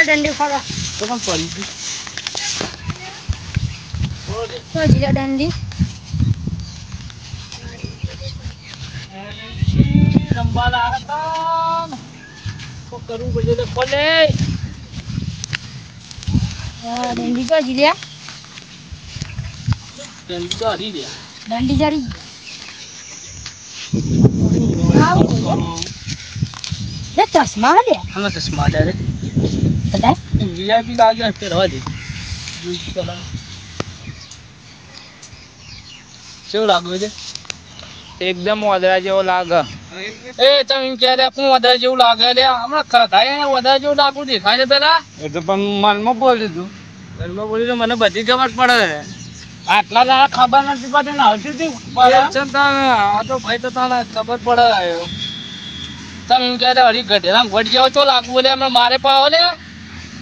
डंडी फाड़ा तो कौन पड़ी थी तो जिला डंडी लंबा लागता तो करूं बजे ले खोले डंडी का जिला डंडी तो हरी दिया डंडी जारी ये चश्मा ले हमें चश्मा ले रे पता है वीआईपी का आगे हटके रवा दे કેવું લાગે છે એકદમ વાદળા જેવો લાગે એ તમે એમ કહે રે હું વધારે જેવું લાગે લે હમણાં થાય વધારે જેવું લાગુ દેખાય છે પેલા એ તો પણ મનમાં બોલ્યું તું ઘરમાં બોલી તો મને બધી ખબર પડે આટલા દાડા ખબર નથી પડતી ને હજી થી આ તો ભાઈ તો તને ખબર પડે તમે એમ કહે હરી ગઢેલા ઘટ જાવ છો લાગુ બોલે હમણાં મારે પાવો લે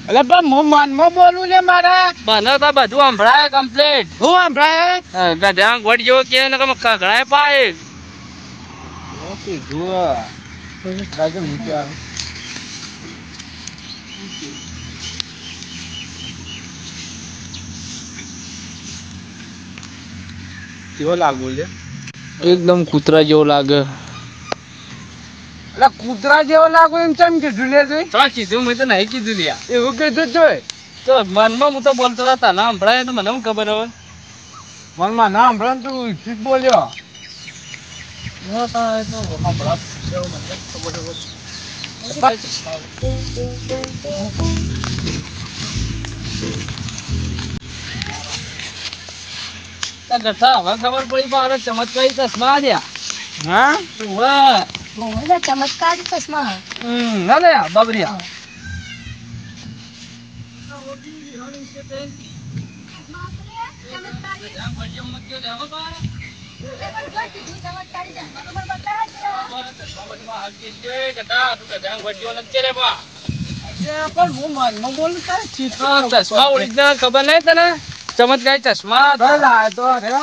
એટલે પણ હું મનમાં બોલું ને મારા મને તો બધું સંભળાય કમ્પ્લીટ હું સંભળાય ગઢેલા ઘટ જેવો કે ને તમે ખગડાય પાય ઓકે જુઓ રાજુ નીચે આવે કેવો લાગુ લે એકદમ કૂતરા જેવો લાગે એટલે કૂતરા જેવો લાગુ એમ કેમ કીધું લે તું તો કીધું મેં તો નહીં કીધું લ્યા એવું કીધું જોઈ તો મનમાં હું તો બોલતો હતા ના સંભળાય તો મને શું ખબર હવે મનમાં ના સંભળાય તું ઠીક બોલ્યો હવે ખબર પડી મારો ચમત્કારી ચશ્મા દ્યા હા वो चमत्कार चश्मा ના લે બાબરિયા ખબર નહીં તને ચમત્કારી ચશ્મા ભારતો એટલે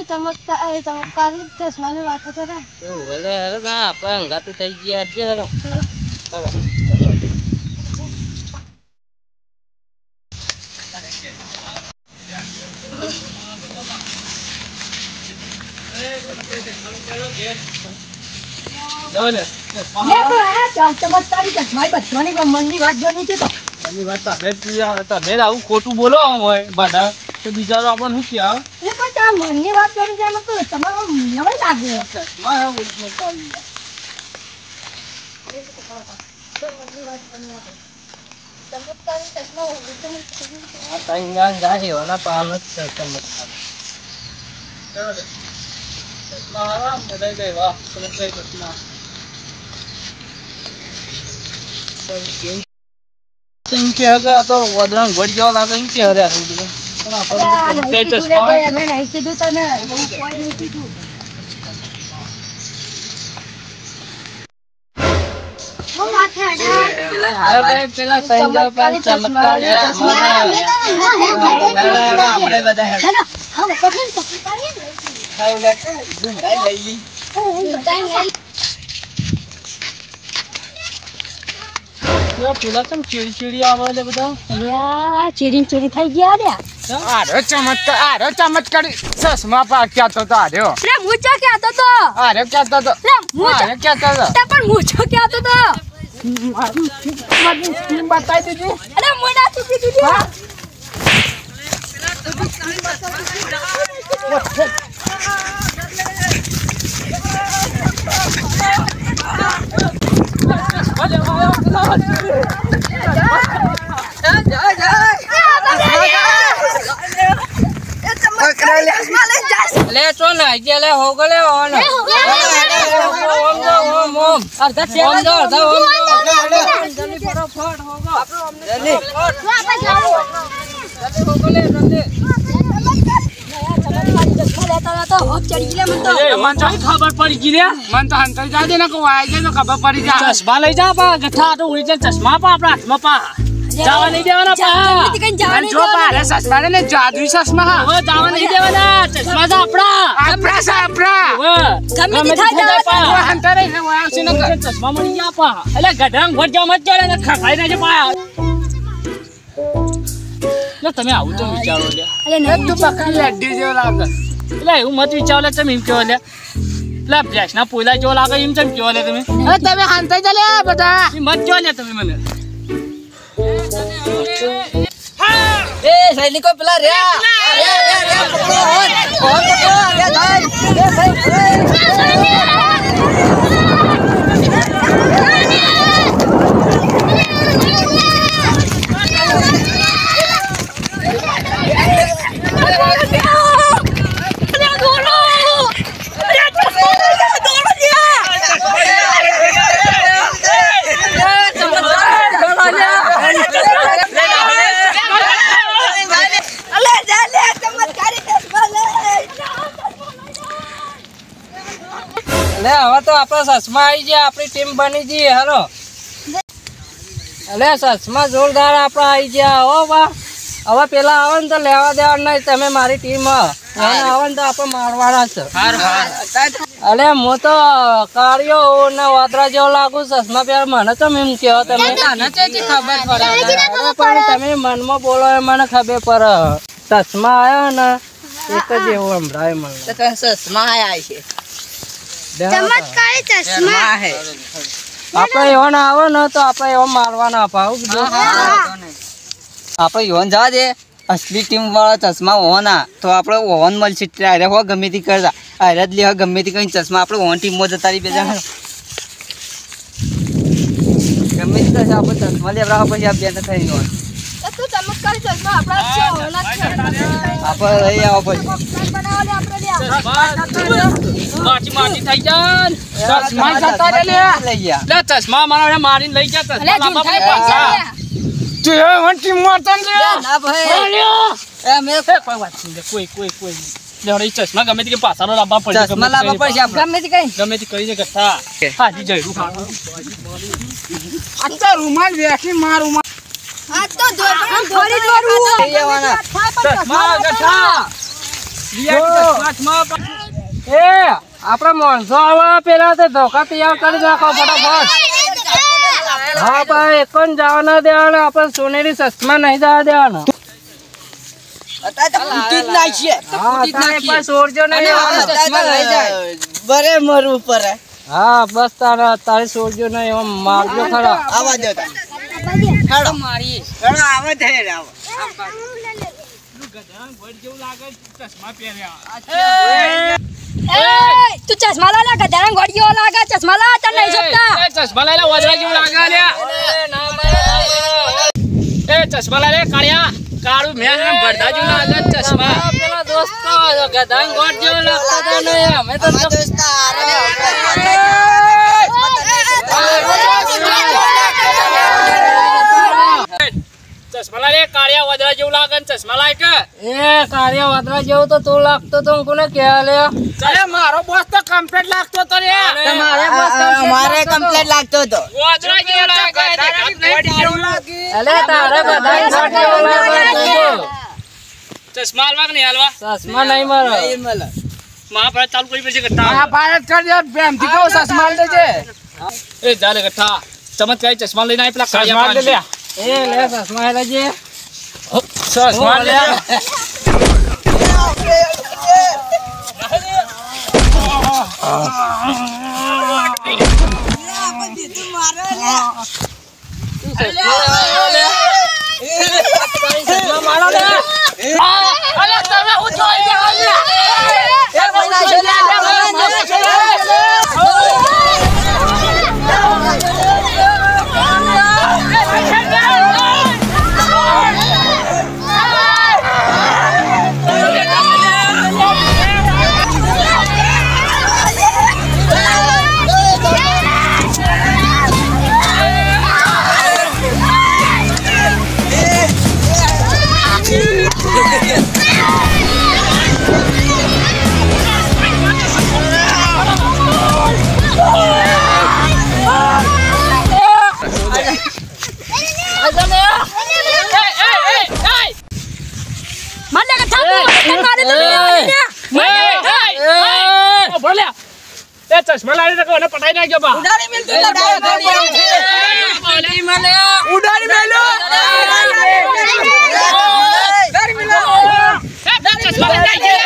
चमत्कार चश्मा में बात होता है આપડે થઈ ગયા चमत्कारी चश्मा बचवानी गमन की बात बनी थी तो તમે આવું ખોટું બોલો હોય બધા તો બિચારો આપણને શું ક્યાં ये तो क्या मन की बात करी जाए तो तुम्हारा नवा लागे चमत्कारी चश्मा તો વદરાંગ ઘટ જવા લાગે એમ કે હરે मैं नहीं सीधू तो ना कोई नहीं सीधू वो बात है પેલા ચમત્કારી આપણે બધા है ना हम पकड़ પેલા કેમ ચીડી આવે એટલે બધા ચીડી ચોરી થઈ ગયા રે આરે ચમત્કારી ચશ્મા પાક્યા તો આર્યો રે મુચો ક્યાં તો આરે ક્યાં તો રે મુચો આરે ક્યાં તો તે પણ મુચો ક્યાં તો બતાવી દીધી અરે મોડા ચૂકી દીધી લે ચો ના જે લે હોગો લે ઓન ઓમ દો ઓમ અર્ધા છે ઓમ દો જલ્દી ફટાફટ હોગો જલ્દી હોગો લે જલ્દી મન તો ખબર પડી ગઈ રે મન તો હંતર જા દે ને કો આઈ જાય તો ખબર પડી જા ચશ્મા લઈ જા પા ગઠા તો ઉડી જાય ચશ્મા પા આપણા હાથમાં પા જાવા નહીં દેવાના પા જો પા રે ચશ્મા ને જાદુઈ ચશ્મા હો જાવા નહીં દેવાના ચશ્મા તો આપણા ગમે તે થાય પા હંતર રે આવશે ને ચશ્મા મળી જા પા એટલે ગઢાંગ વટ જા મત જોડે ને ખખાઈ ને પા લે તમે આવું તો વિચારો લે અરે તું પકડી લેડી જેવો લાગે એટલે એવું મત વિચારો લે તમે એમ કહો લે લા બ્લેશના પોઈલા જેવો લાગે એમ કેમ કહો લે તમે અરે તમે હાંતાઈ જા લે બધા મત જો લે તમે મને એ સૈનિકો પેલા રે લે હવે તો આપણા સસમા આવી ગયા આપણી ટીમ બની ગઈ હાલો અલે સસમા જોરદાર આપણા આવી ગયા હો બા હવે પેલા આવે ને તો લેવા દેવા નહીં તમે મારી ટીમ આવે ને તો આપણે મારવાના છે અલે હું તો કાળિયો ને વાદરા જેવો લાગુ સસમા પેલા મને તો એમ કહો તમે ખબર પડે પણ તમે મનમાં બોલો એ મને ખબર પડે સસમા આવ્યો ને એક જ એવું સંભળાય મને ચશ્મા આયા છે ચમત્કારી ચશ્મા હે આપણે એવો ના આવે ને તો આપણે એવો મારવાના અપાવ આપણે યોન જવા દે અસલી ટીમ વાળા ચશ્મા હોવાના તો આપણે ઓવન મળશે ત્યારે હો ગમે તે કરતા આયરા જ લેવા ગમે તે કઈ ચશ્મા આપણે ઓવન ટીમમાં જતા રહી બે જણા ગમે તે થશે આપણે ચશ્મા લેવડા પછી આ બેન થઈ ગયો તું ચમત્કારી ચશ્મા આપણા છે હોના છે આપણે લઈ આવો પછી બનાવલે આપણે માટી થઈ જાન ચશ્મા જતા રે લે લઈ ગયા લે ચશ્મા મારા મારીને લઈ ગયા ચશ્મા લાંબા પડી પાછા તું એ વંટી મોતન રે ના ભાઈ એ મે કોઈ વાત નહીં કોઈ લેવડે ચશ્મા ગમે તે પાછાનો લાંબા પડી ચશ્મા લાવવા પડશે આપણે ગમે તે કરી દે ગઠ્ઠા હાજી જઈરું ખાવાનું આ રૂમાલ વેખી મારું આ તો ધોરી મારું લઈ આવવાના ચશ્મા ગઠ્ઠા એ આપણા માણસો આવે પેલા તો ધોકા તૈયાર કરી નાખો ફટાફટ હા ભાઈ એક જ જવા ના દેવાના આપણે સોનેરી ચશ્મા નહીં જવા દેવાના અત્યારે તો કૂટી જ નાખીએ સોરજો નહીં બરે મરવું પડે હા બસ તારે સોરજો નહીં એમ મારજો ખરા આવા દો હેડો મારી હેડો આવે છે આવો તું ચશ્મા લા ગધાના ગોળીઓ લાગે ચશ્મા લા તને નહીં શકતા ચશ્મા લઈ લે વાદળા જેવું લાગે લે એ ચશ્મા લઈ લે કાળિયા કાળું મેં ભરતા જેવું લાગે ચશ્મા પેલા દોસ્તો ગધાન ગોળ જેવું લાગતા ને અમે તો ચશ્મા લઈ લે કાળિયા વાદળા જેવું લાગે ચશ્મા લાય કે એ કાળિયા વાદળા જેવું તો તું લાગતો તો કોને કે લે અરે મારો બોસ તો કમ્પ્લીટ લાગતો તો રે તમારે બોસ મારે કમ્પ્લીટ લાગતો તો વાદળા જેવું લાગે અલે તારે બધાય ગોળ જેવું લાગે ચશ્મા હાલવા કે નહીં હાલવા ચશ્મા નહીં મારો મહાભારત ચાલુ કરી પડશે ગઠ્ઠા ભારત કર દે પ્રેમથી કહો ચશ્મા લેજે એ ચાલે ગઠ્ઠા ચમત્કારી ચશ્મા લઈને આવી પેલા ચશ્મા લે લે એ લે ચશ્મા લેજે ચશ્મા લે મારો લે અલે તમે હું જોઈ ગયા ભોલ્યા એ ચશ્મા લાવી રાખો અને પટાઈ નાખ્યો બા ઉડાડી મેલ તું ઉડાડી મને ઉડાડી મેલ્યો ચશ્મા લાવી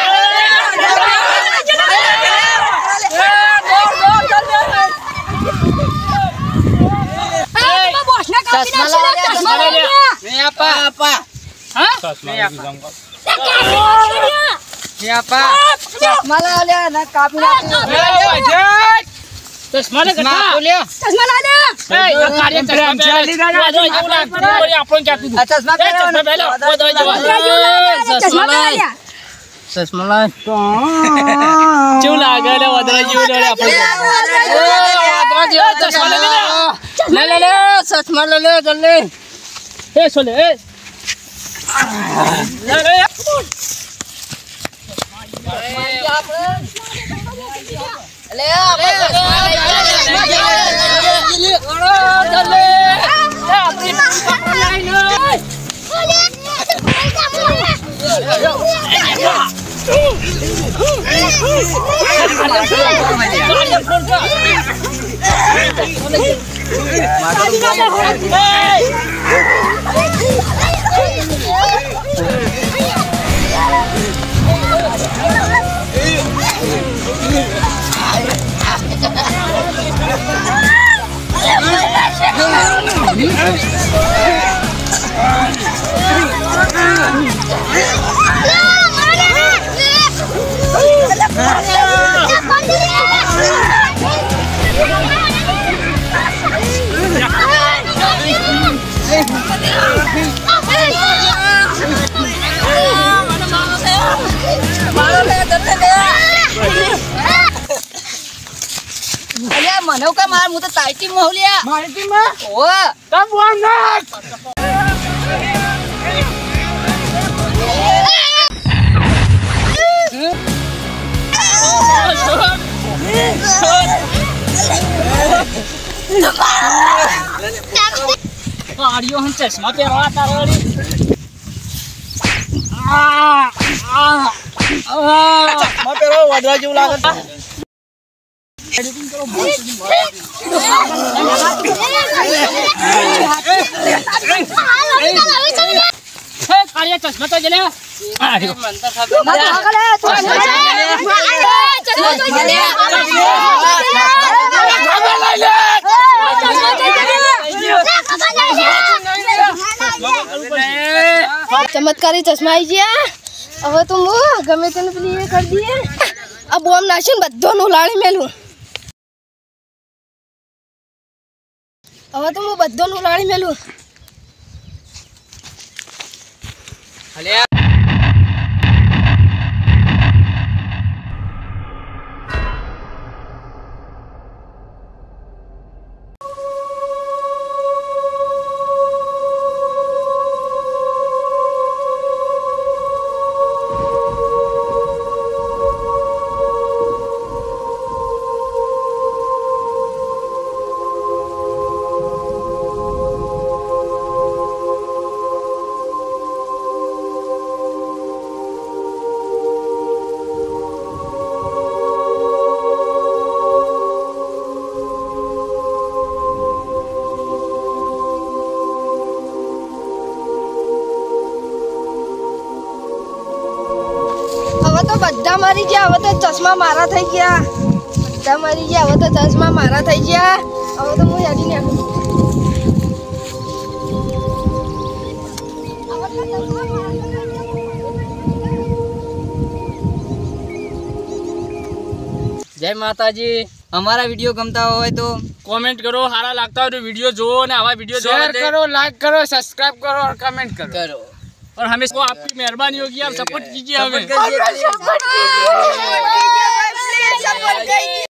મને કા માર હું તો તાઈટી માં હોલ્યા મારી ટીમમાં ઓ તમ બોલ નાખ આડિયો હમ ચશ્મા પહેરવા તારવાડી ચશ્મા પહેરવા વધવા જેવું લાગે ચશ્મા તો જલે ચમત્કારી ચશ્મા આવી ગયા હવે તો હું ગમે તેને પેલી એ કરી દઈએ આ બોમ્બ નાખીને બધોનું લાળી મેલું હવે તો હું બધોનું લાળી મેલું બધા મરી ગયા હવે તો ચશ્મા મારા થઈ ગયા બધા મરી ગયા હવે તો ચશ્મા મારા થઈ ગયા હવે તો હું યાદી ને જય માતાજી અમારા વિડિયો ગમતા હોય તો कमेंट करो सारा लगता है तो वीडियो जो ने हमारा वीडियो शेयर करो लाइक करो सब्सक्राइब करो और कमेंट करो और हमें आपकी मेहरबानी होगी आप सपोर्ट कीजिए हमें